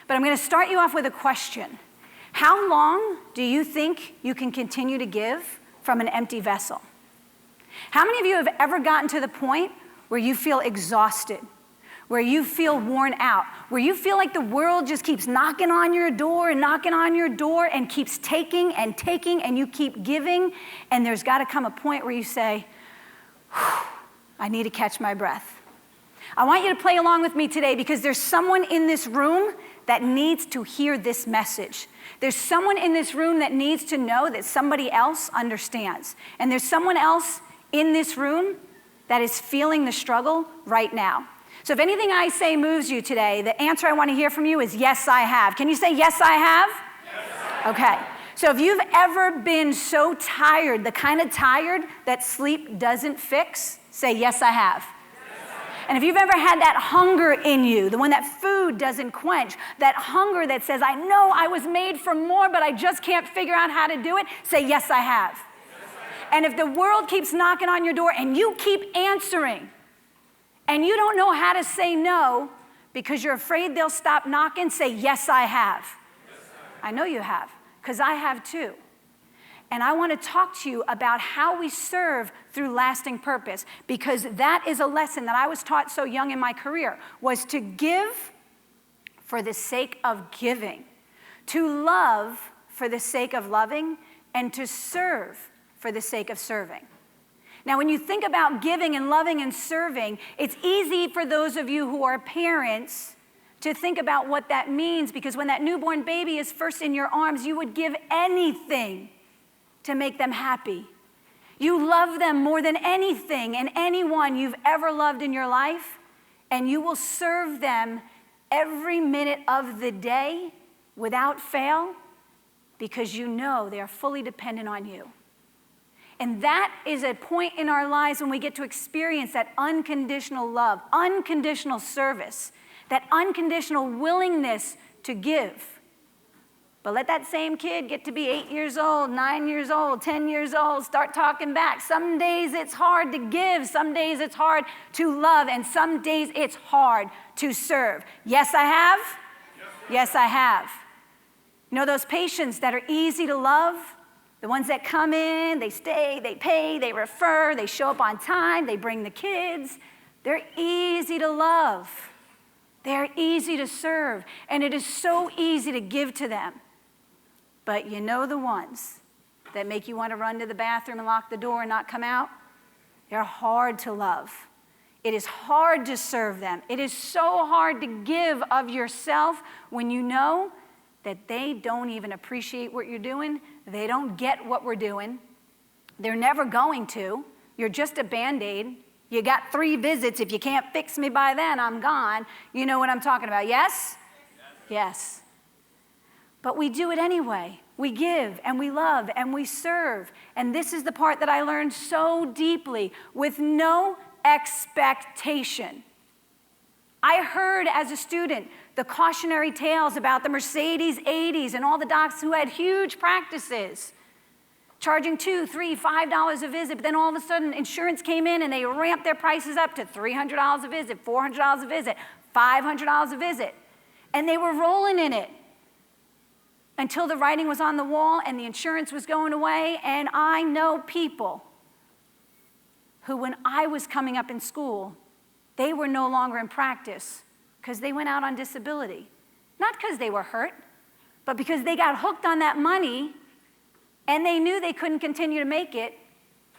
But I'm going to start you off with a question. How long do you think you can continue to give from an empty vessel? How many of you have ever gotten to the point where you feel exhausted, where you feel worn out, where you feel like the world just keeps knocking on your door and keeps taking and taking, and you keep giving, and there's got to come a point where you say, I need to catch my breath. I want you to play along with me today because there's someone in this room that needs to hear this message. There's someone in this room that needs to know that somebody else understands. And there's someone else in this room that is feeling the struggle right now. So if anything I say moves you today, the answer I want to hear from you is yes, I have. Can you say yes, I have? Yes, I have. Okay. So if you've ever been so tired, the kind of tired that sleep doesn't fix, say yes, I have. And if you've ever had that hunger in you, the one that food doesn't quench, that hunger that says, I know I was made for more, but I just can't figure out how to do it, say, yes, I have. And if the world keeps knocking on your door and you keep answering, and you don't know how to say no because you're afraid they'll stop knocking, say, yes, I have. I know you have, because I have too. And I want to talk to you about how we serve through lasting purpose, because that is a lesson that I was taught so young in my career, was to give for the sake of giving, to love for the sake of loving, and to serve for the sake of serving. Now, when you think about giving and loving and serving, it's easy for those of you who are parents to think about what that means, because when that newborn baby is first in your arms, you would give anything to make them happy. You love them more than anything and anyone you've ever loved in your life, and you will serve them every minute of the day without fail because you know they are fully dependent on you. And that is a point in our lives when we get to experience that unconditional love, unconditional service, that unconditional willingness to give. But let that same kid get to be 8 years old, 9 years old, 10 years old, start talking back. Some days it's hard to give, some days it's hard to love, and some days it's hard to serve. Yes, I have? Yes, I have. You know those patients that are easy to love? The ones that come in, they stay, they pay, they refer, they show up on time, they bring the kids. They're easy to love. They're easy to serve, and it is so easy to give to them. But you know the ones that make you want to run to the bathroom and lock the door and not come out? They're hard to love. It is hard to serve them. It is so hard to give of yourself when you know that they don't even appreciate what you're doing. They don't get what we're doing. They're never going to. You're just a Band-Aid. You got 3 visits. If you can't fix me by then, I'm gone. You know what I'm talking about, yes? Yes. But we do it anyway. We give and we love and we serve. And this is the part that I learned so deeply, with no expectation. I heard as a student the cautionary tales about the Mercedes 80s and all the docs who had huge practices, charging $2, $3, $5 a visit, but then all of a sudden insurance came in and they ramped their prices up to $300 a visit, $400 a visit, $500 a visit. And they were rolling in it until the writing was on the wall and the insurance was going away. And I know people who, when I was coming up in school, they were no longer in practice because they went out on disability. Not because they were hurt, but because they got hooked on that money and they knew they couldn't continue to make it,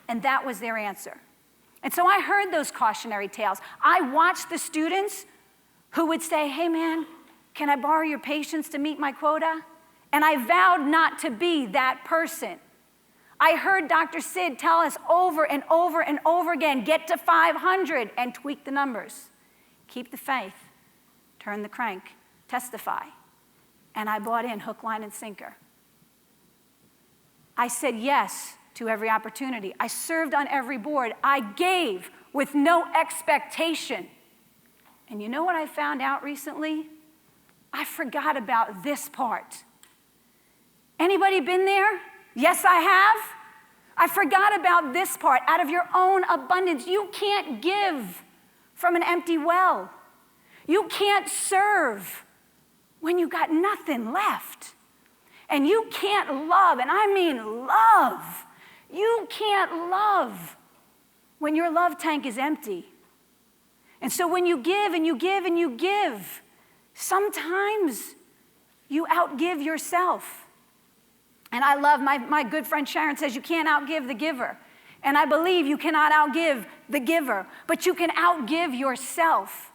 and that was their answer. And so I heard those cautionary tales. I watched the students who would say, hey man, can I borrow your patience to meet my quota? And I vowed not to be that person. I heard Dr. Sid tell us over and over and over again, get to 500 and tweak the numbers. Keep the faith, turn the crank, testify. And I bought in hook, line, and sinker. I said yes to every opportunity. I served on every board. I gave with no expectation. And you know what I found out recently? I forgot about this part. Anybody been there? Yes, I have. I forgot about this part. Out of your own abundance, you can't give from an empty well. You can't serve when you got nothing left. And you can't love, and I mean love. You can't love when your love tank is empty. And so when you give and you give and you give, sometimes you outgive yourself. And I love my good friend Sharon says you can't outgive the giver. And I believe you cannot outgive the giver, but you can outgive yourself.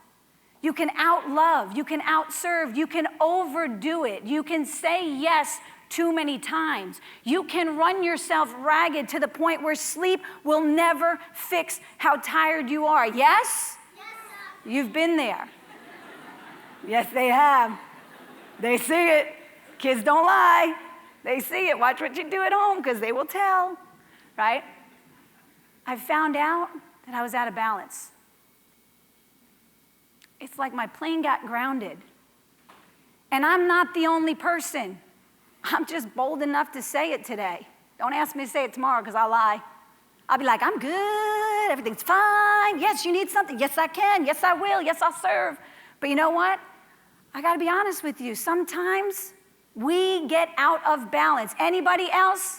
You can outlove, you can outserve, you can overdo it. You can say yes too many times. You can run yourself ragged to the point where sleep will never fix how tired you are. Yes? Yes, sir. You've been there. Yes, they have. They see it. Kids don't lie. They see it. Watch what you do at home because they will tell, right? I found out that I was out of balance. It's like my plane got grounded. And I'm not the only person. I'm just bold enough to say it today. Don't ask me to say it tomorrow because I'll lie. I'll be like, I'm good, everything's fine. Yes, you need something. Yes, I can. Yes, I will. Yes, I'll serve. But you know what? I got to be honest with you. Sometimes we get out of balance. Anybody else?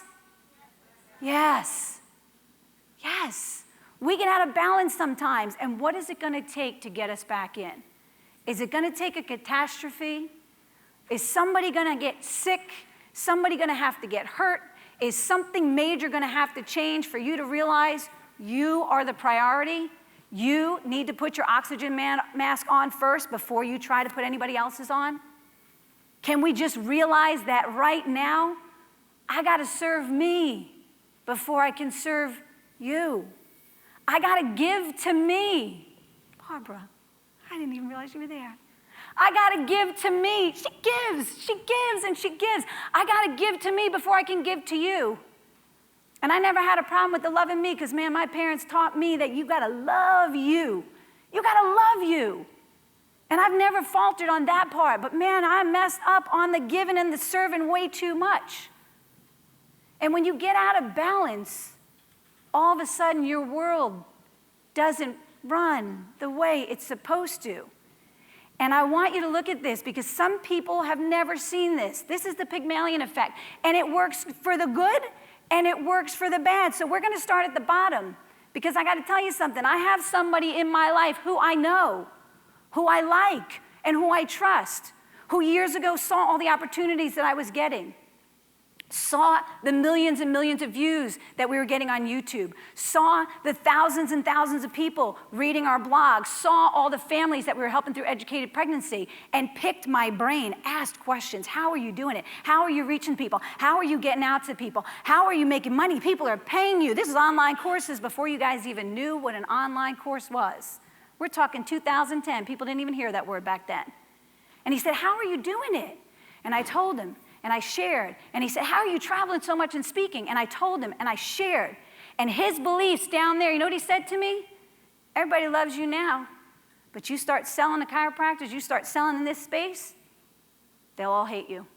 Yes. Yes. We get out of balance sometimes. And what is it going to take to get us back in? Is it going to take a catastrophe? Is somebody going to get sick? Somebody going to have to get hurt? Is something major going to have to change for you to realize you are the priority? You need to put your oxygen mask on first before you try to put anybody else's on? Can we just realize that right now, I got to serve me before I can serve you? I got to give to me. Barbara, I didn't even realize you were there. I got to give to me. She gives, and she gives. I got to give to me before I can give to you. And I never had a problem with the loving me because, man, my parents taught me that you got to love you. You got to love you. And I've never faltered on that part. But, man, I messed up on the giving and the serving way too much. And when you get out of balance, all of a sudden your world doesn't run the way it's supposed to. And I want you to look at this because some people have never seen this. This is the Pygmalion Effect. And it works for the good and it works for the bad. So we're going to start at the bottom because I got to tell you something. I have somebody in my life who I know, who I like, and who I trust, who years ago saw all the opportunities that I was getting. Saw the millions and millions of views that we were getting on YouTube, saw the thousands and thousands of people reading our blogs, saw all the families that we were helping through educated pregnancy, and picked my brain, asked questions. How are you doing it? How are you reaching people? How are you getting out to people? How are you making money? People are paying you. This is online courses before you guys even knew what an online course was. We're talking 2010. People didn't even hear that word back then. And he said, how are you doing it? And I told him. And I shared. And he said, how are you traveling so much and speaking? And I told him, and I shared. And his beliefs down there, you know what he said to me? Everybody loves you now. But you start selling to chiropractors, you start selling in this space, they'll all hate you.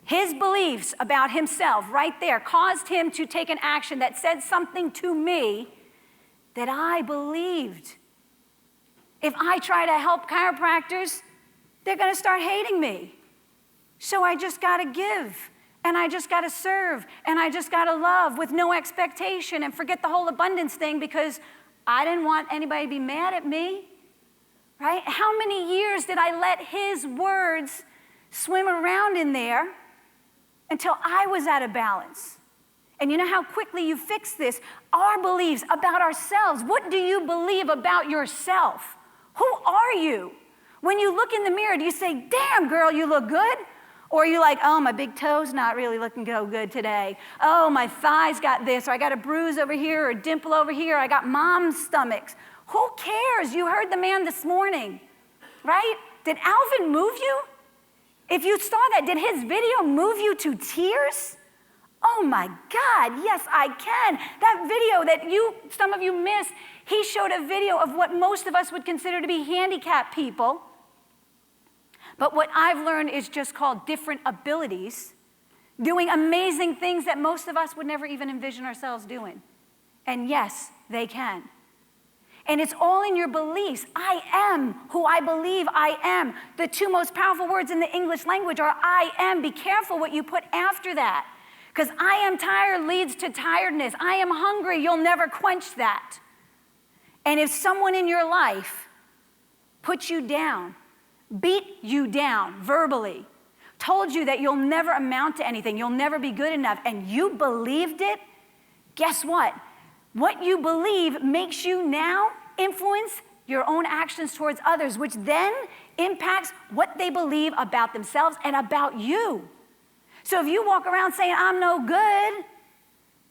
His beliefs about himself right there caused him to take an action that said something to me that I believed. If I try to help chiropractors, they're going to start hating me. So I just got to give, and I just got to serve, and I just got to love with no expectation and forget the whole abundance thing because I didn't want anybody to be mad at me, right? How many years did I let his words swim around in there until I was out of balance? And you know how quickly you fix this? Our beliefs about ourselves. What do you believe about yourself? Who are you? When you look in the mirror, do you say, damn, girl, you look good? Or are you like, oh, my big toe's not really looking so good today. Oh, my thigh's got this, or I got a bruise over here, or a dimple over here. I got mom's stomachs. Who cares? You heard the man this morning, right? Did Alvin move you? If you saw that, did his video move you to tears? Oh, my God, yes, I can. That video that some of you missed, he showed a video of what most of us would consider to be handicapped people. But what I've learned is just called different abilities, doing amazing things that most of us would never even envision ourselves doing. And yes, they can. And it's all in your beliefs. I am who I believe I am. The two most powerful words in the English language are I am. Be careful what you put after that. Because I am tired leads to tiredness. I am hungry, you'll never quench that. And if someone in your life put you down, beat you down verbally, told you that you'll never amount to anything, you'll never be good enough, and you believed it, guess what? What you believe makes you now influence your own actions towards others, which then impacts what they believe about themselves and about you. So if you walk around saying, I'm no good,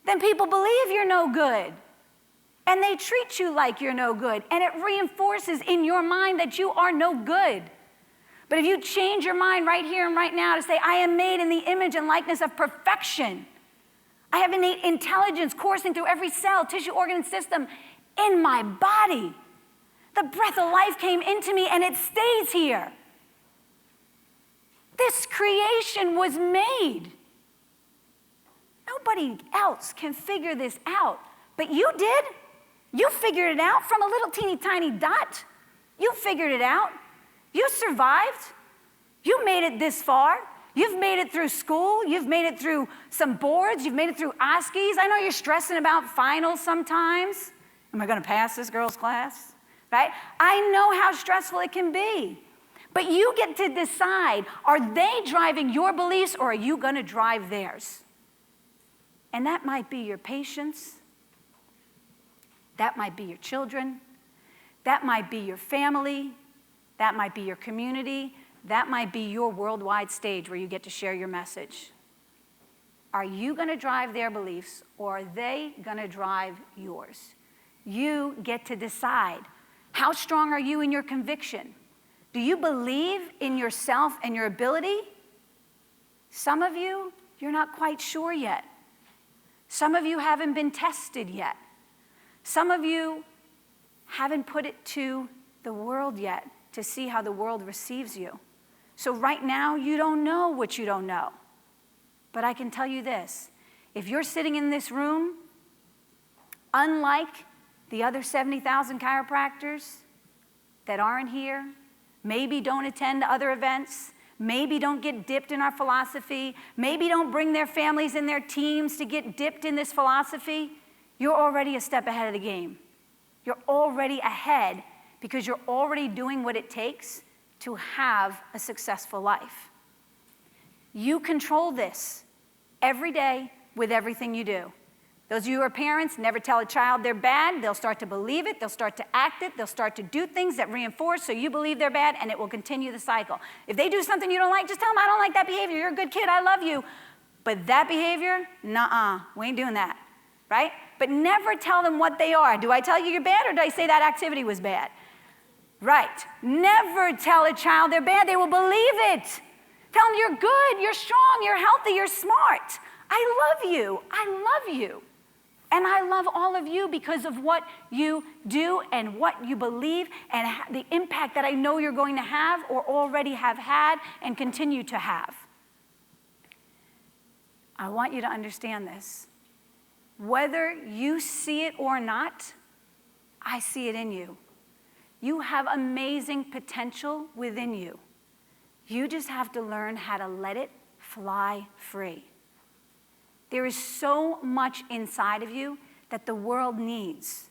then people believe you're no good. And they treat you like you're no good. And it reinforces in your mind that you are no good. But if you change your mind right here and right now to say, I am made in the image and likeness of perfection. I have innate intelligence coursing through every cell, tissue, organ, and system in my body. The breath of life came into me and it stays here. This creation was made. Nobody else can figure this out, but you did. You figured it out from a little teeny tiny dot. You figured it out. You survived. You made it this far. You've made it through school. You've made it through some boards. You've made it through OSCEs. I know you're stressing about finals sometimes. Am I going to pass this girl's class? Right? I know how stressful it can be. But you get to decide, are they driving your beliefs or are you going to drive theirs? And that might be your patients. That might be your children. That might be your family. That might be your community. That might be your worldwide stage where you get to share your message. Are you going to drive their beliefs or are they going to drive yours? You get to decide. How strong are you in your conviction? Do you believe in yourself and your ability? Some of you, you're not quite sure yet. Some of you haven't been tested yet. Some of you haven't put it to the world yet to see how the world receives you. So right now, you don't know what you don't know. But I can tell you this, if you're sitting in this room, unlike the other 70,000 chiropractors that aren't here, maybe don't attend other events, maybe don't get dipped in our philosophy, maybe don't bring their families and their teams to get dipped in this philosophy, you're already a step ahead of the game. You're already ahead because you're already doing what it takes to have a successful life. You control this every day with everything you do. Those of you who are parents, never tell a child they're bad. They'll start to believe it. They'll start to act it. They'll start to do things that reinforce so you believe they're bad, and it will continue the cycle. If they do something you don't like, just tell them, I don't like that behavior. You're a good kid. I love you. But that behavior, nuh-uh. We ain't doing that, right? But never tell them what they are. Do I tell you you're bad, or do I say that activity was bad? Right. Never tell a child they're bad. They will believe it. Tell them you're good, you're strong, you're healthy, you're smart. I love you. I love you. And I love all of you because of what you do and what you believe and the impact that I know you're going to have or already have had and continue to have. I want you to understand this. Whether you see it or not, I see it in you. You have amazing potential within you. You just have to learn how to let it fly free. There is so much inside of you that the world needs.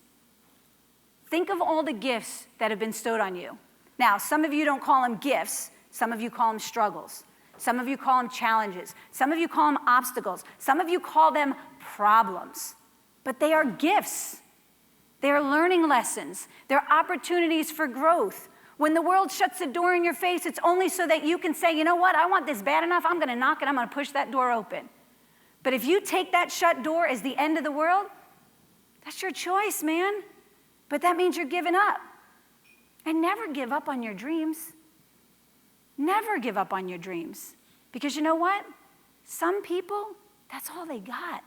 Think of all the gifts that have been bestowed on you. Now, some of you don't call them gifts. Some of you call them struggles. Some of you call them challenges. Some of you call them obstacles. Some of you call them problems. But they are gifts. They are learning lessons. They're opportunities for growth. When the world shuts the door in your face, it's only so that you can say, you know what, I want this bad enough, I'm going to knock and I'm going to push that door open. But if you take that shut door as the end of the world, that's your choice, man. But that means you're giving up. And never give up on your dreams. Never give up on your dreams. Because you know what? Some people, that's all they got.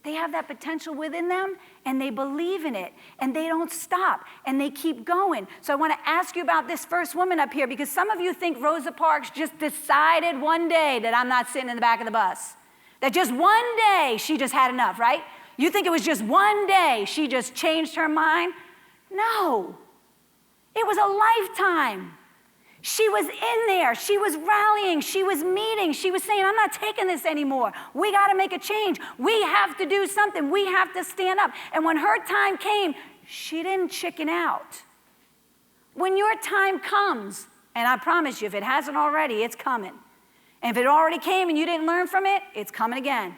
They have that potential within them, and they believe in it, and they don't stop, and they keep going. So I want to ask you about this first woman up here, because some of you think Rosa Parks just decided one day that I'm not sitting in the back of the bus. That just one day she just had enough, right? You think it was just one day she just changed her mind? No. It was a lifetime. She was in there. She was rallying. She was meeting. She was saying, I'm not taking this anymore. We got to make a change. We have to do something. We have to stand up. And when her time came, she didn't chicken out. When your time comes, and I promise you, if it hasn't already, it's coming. And if it already came and you didn't learn from it, it's coming again.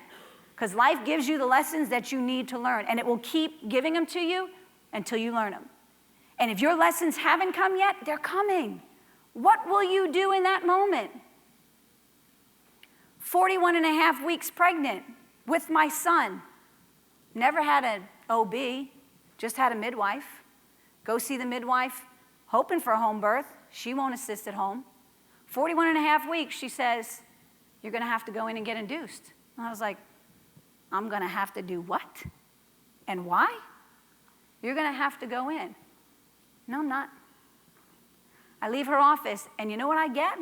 Because life gives you the lessons that you need to learn, and it will keep giving them to you until you learn them. And if your lessons haven't come yet, they're coming. What will you do in that moment? 41 and a half weeks pregnant with my son. Never had an OB, just had a midwife. Go see the midwife, hoping for a home birth. She won't assist at home. 41 and a half weeks, she says, you're going to have to go in and get induced. And I was like, I'm going to have to do what? And why? You're going to have to go in. No, I'm not. I leave her office, and you know what I get?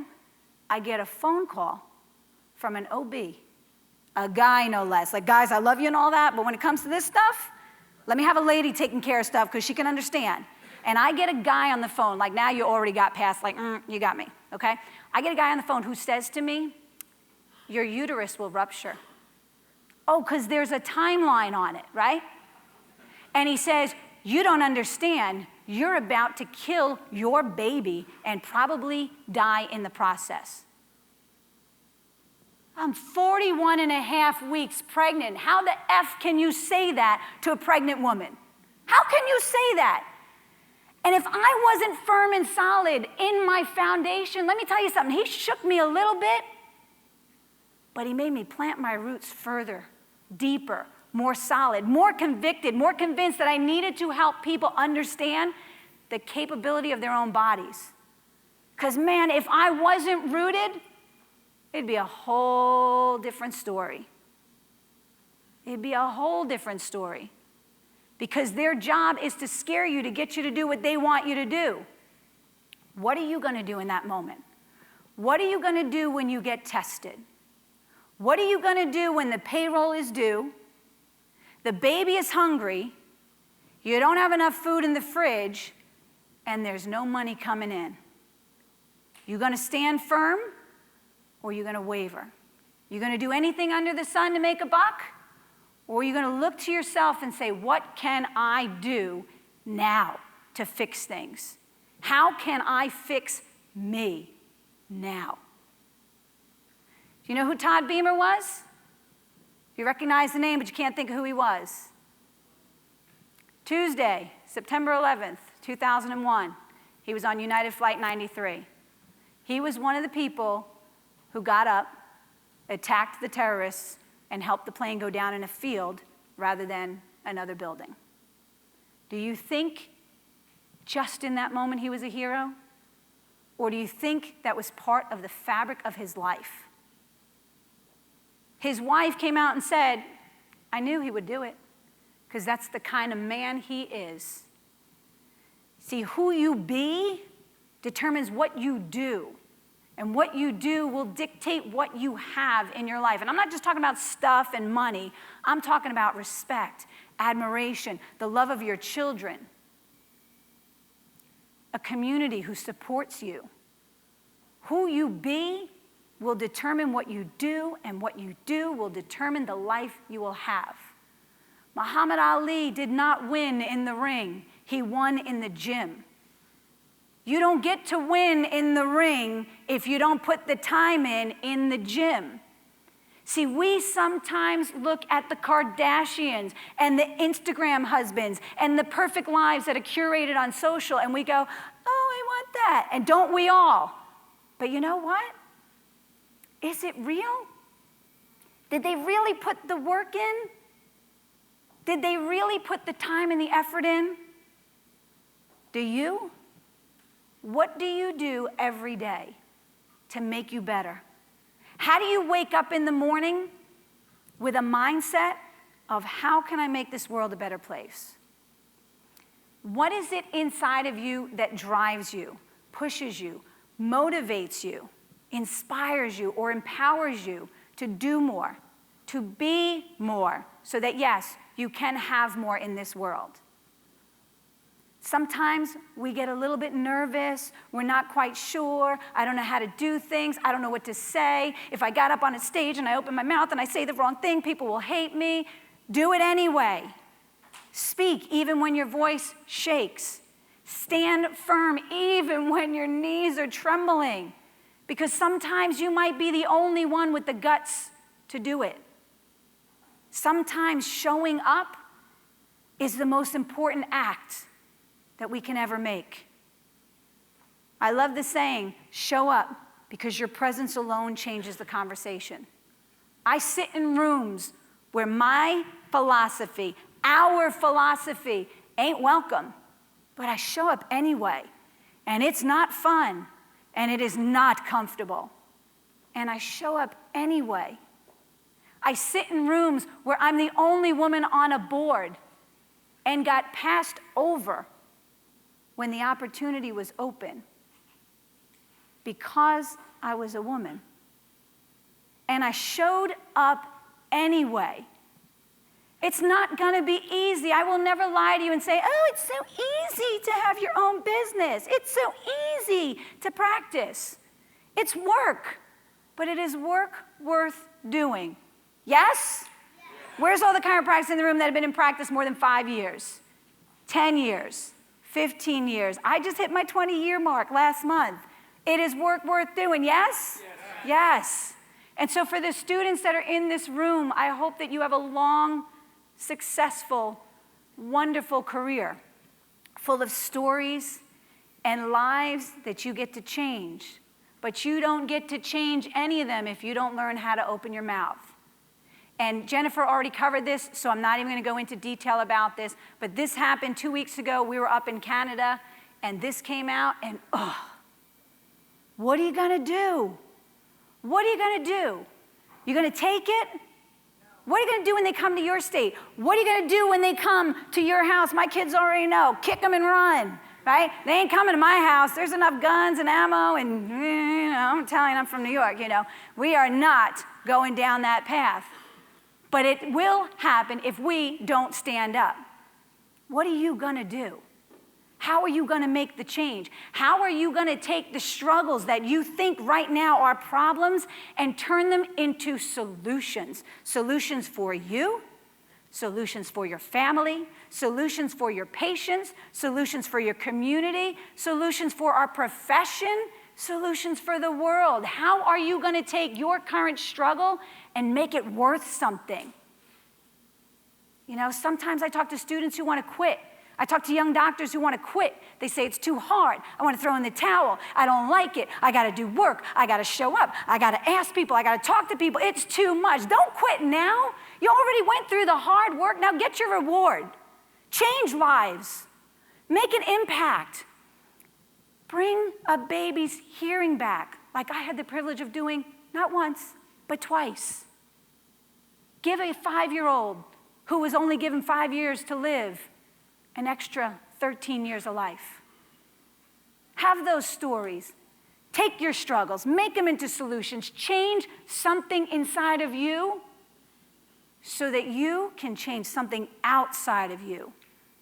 I get a phone call from an OB, a guy no less. Like, guys, I love you and all that, but when it comes to this stuff, let me have a lady taking care of stuff because she can understand. And I get a guy on the phone, like now you already got past, like, you got me, okay? I get a guy on the phone who says to me, your uterus will rupture. Oh, because there's a timeline on it, right? And he says, you don't understand. You're about to kill your baby and probably die in the process. I'm 41 and a half weeks pregnant. How the F can you say that to a pregnant woman? How can you say that? And if I wasn't firm and solid in my foundation, let me tell you something. He shook me a little bit, but he made me plant my roots further, deeper, more solid, more convicted, more convinced that I needed to help people understand the capability of their own bodies. Because, man, if I wasn't rooted, it'd be a whole different story. It'd be a whole different story. Because their job is to scare you, to get you to do what they want you to do. What are you going to do in that moment? What are you going to do when you get tested? What are you going to do when the payroll is due? The baby is hungry, you don't have enough food in the fridge, and there's no money coming in. You going to stand firm, or are you going to waver? You going to do anything under the sun to make a buck? Or are you going to look to yourself and say, what can I do now to fix things? How can I fix me now? Do you know who Todd Beamer was? You recognize the name, but you can't think of who he was. Tuesday, September 11th, 2001, he was on United Flight 93. He was one of the people who got up, attacked the terrorists, and helped the plane go down in a field rather than another building. Do you think just in that moment he was a hero? Or do you think that was part of the fabric of his life? His wife came out and said, I knew he would do it, because that's the kind of man he is. See, who you be determines what you do. And what you do will dictate what you have in your life. And I'm not just talking about stuff and money. I'm talking about respect, admiration, the love of your children, a community who supports you. Who you be will determine what you do, and what you do will determine the life you will have. Muhammad Ali did not win in the ring. He won in the gym. You don't get to win in the ring if you don't put the time in the gym. See, we sometimes look at the Kardashians and the Instagram husbands and the perfect lives that are curated on social, and we go, oh, I want that. And don't we all? But you know what? Is it real? Did they really put the work in? Did they really put the time and the effort in? Do you? What do you do every day to make you better? How do you wake up in the morning with a mindset of how can I make this world a better place? What is it inside of you that drives you, pushes you, motivates you, inspires you, or empowers you to do more, to be more, so that, yes, you can have more in this world? Sometimes we get a little bit nervous. We're not quite sure. I don't know how to do things. I don't know what to say. If I got up on a stage and I open my mouth and I say the wrong thing, people will hate me. Do it anyway. Speak even when your voice shakes. Stand firm even when your knees are trembling, because sometimes you might be the only one with the guts to do it. Sometimes showing up is the most important act that we can ever make. I love the saying, show up, because your presence alone changes the conversation. I sit in rooms where my philosophy, our philosophy, ain't welcome, but I show up anyway, and it's not fun, and it is not comfortable, and I show up anyway. I sit in rooms where I'm the only woman on a board and got passed over when the opportunity was open because I was a woman. And I showed up anyway. It's not gonna be easy. I will never lie to you and say, oh, it's so easy to have your own business. It's so easy to practice. It's work, but it is work worth doing. Yes? Where's all the chiropractors in the room that have been in practice more than 5 years, 10 years, 15 years? I just hit my 20-year mark last month. It is work worth doing, yes? Yes. And so for the students that are in this room, I hope that you have a long, successful, wonderful career full of stories and lives that you get to change. But you don't get to change any of them if you don't learn how to open your mouth. And Jennifer already covered this, so I'm not even going to go into detail about this, but this happened 2 weeks ago. We were up in Canada, and this came out, and what are you going to do? What are you going to do? You're going to take it? What are you going to do when they come to your state? What are you going to do when they come to your house? My kids already know. Kick them and run, right? They ain't coming to my house. There's enough guns and ammo, and I'm Italian, I'm from New York, We are not going down that path. But it will happen if we don't stand up. What are you going to do? How are you going to make the change? How are you going to take the struggles that you think right now are problems and turn them into solutions? Solutions for you, solutions for your family, solutions for your patients, solutions for your community, solutions for our profession, solutions for the world. How are you going to take your current struggle and make it worth something? Sometimes I talk to students who want to quit. I talk to young doctors who want to quit. They say it's too hard. I want to throw in the towel. I don't like it. I got to do work. I got to show up. I got to ask people. I got to talk to people. It's too much. Don't quit now. You already went through the hard work. Now get your reward. Change lives. Make an impact. Bring a baby's hearing back, like I had the privilege of doing not once, but twice. Give a 5-year-old who was only given 5 years to live an extra 13 years of life. Have those stories. Take your struggles, make them into solutions, change something inside of you so that you can change something outside of you.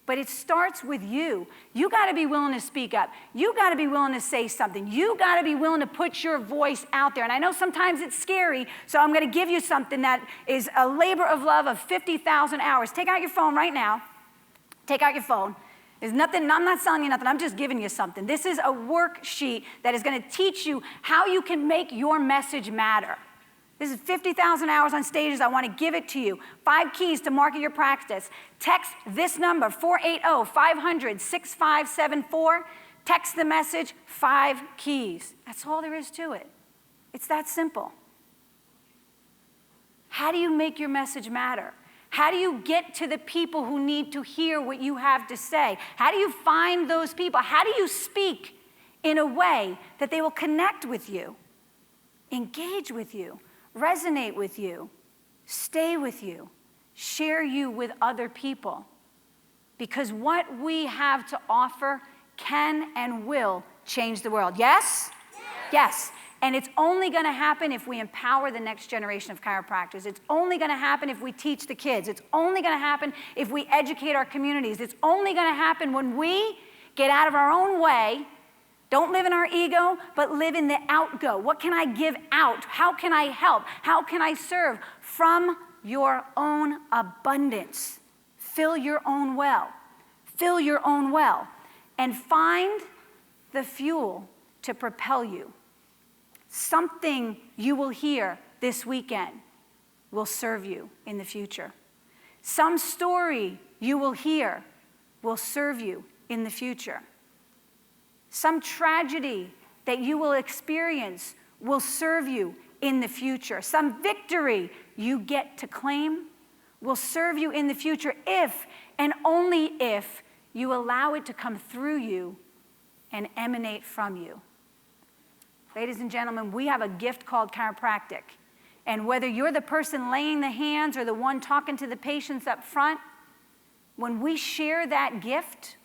But it starts with you. You got to be willing to speak up. You got to be willing to say something. You got to be willing to put your voice out there. And I know sometimes it's scary, so I'm going to give you something that is a labor of love of 50,000 hours. Take out your phone right now. Take out your phone. There's nothing, I'm not selling you nothing, I'm just giving you something. This is a worksheet that is going to teach you how you can make your message matter. This is 50,000 hours on stages. I want to give it to you. 5 keys to market your practice. Text this number, 480-500-6574. Text the message, 5 keys. That's all there is to it. It's that simple. How do you make your message matter? How do you get to the people who need to hear what you have to say? How do you find those people? How do you speak in a way that they will connect with you, engage with you, resonate with you, stay with you, share you with other people? Because what we have to offer can and will change the world. Yes? Yes. And it's only going to happen if we empower the next generation of chiropractors. It's only going to happen if we teach the kids. It's only going to happen if we educate our communities. It's only going to happen when we get out of our own way. Don't live in our ego, but live in the outgo. What can I give out? How can I help? How can I serve? From your own abundance. Fill your own well. Fill your own well. And find the fuel to propel you. Something you will hear this weekend will serve you in the future. Some story you will hear will serve you in the future. Some tragedy that you will experience will serve you in the future. Some victory you get to claim will serve you in the future if and only if you allow it to come through you and emanate from you. Ladies and gentlemen, we have a gift called chiropractic. And whether you're the person laying the hands or the one talking to the patients up front, when we share that gift,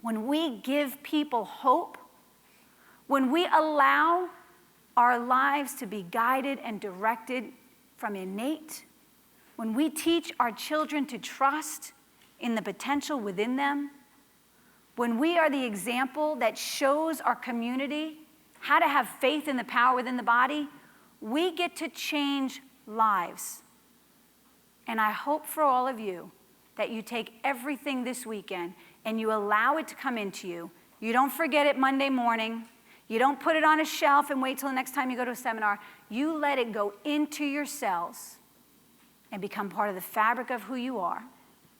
when we give people hope, when we allow our lives to be guided and directed from innate, when we teach our children to trust in the potential within them, when we are the example that shows our community how to have faith in the power within the body, we get to change lives. And I hope for all of you that you take everything this weekend and you allow it to come into you. You don't forget it Monday morning. You don't put it on a shelf and wait till the next time you go to a seminar. You let it go into your cells and become part of the fabric of who you are,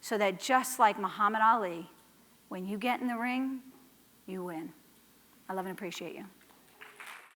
so that just like Muhammad Ali, when you get in the ring, you win. I love and appreciate you.